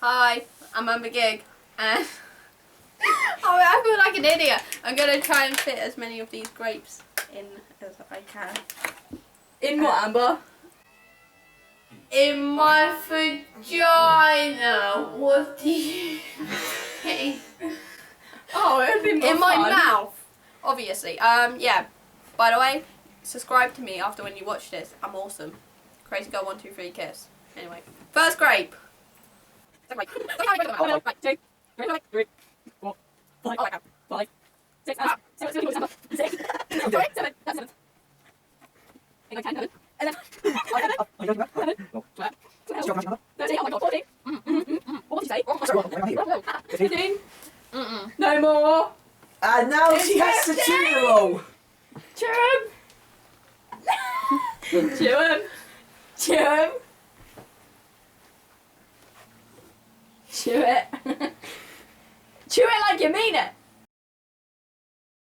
Hi, I'm Amber Gig, and I feel like an idiot. I'm going to try and fit as many of these grapes in as I can. In what, Amber? In my vagina. What do you mean? Oh, it'd be more In my fun. mouth, obviously. Yeah. By the way, subscribe to me after when you watch this. I'm awesome. Crazy Girl 123 Kiss. Anyway, first grape. Right, 2, 3, 4, 5, 5, 6, 7, 6, 7, 7, 8, 9, 10, 11, 12, 13, oh my god, 14. What did you say? 15. No more. And now she has to chew them all. Chew him. Chew him. Chew him. Chew it. Chew it like you mean it.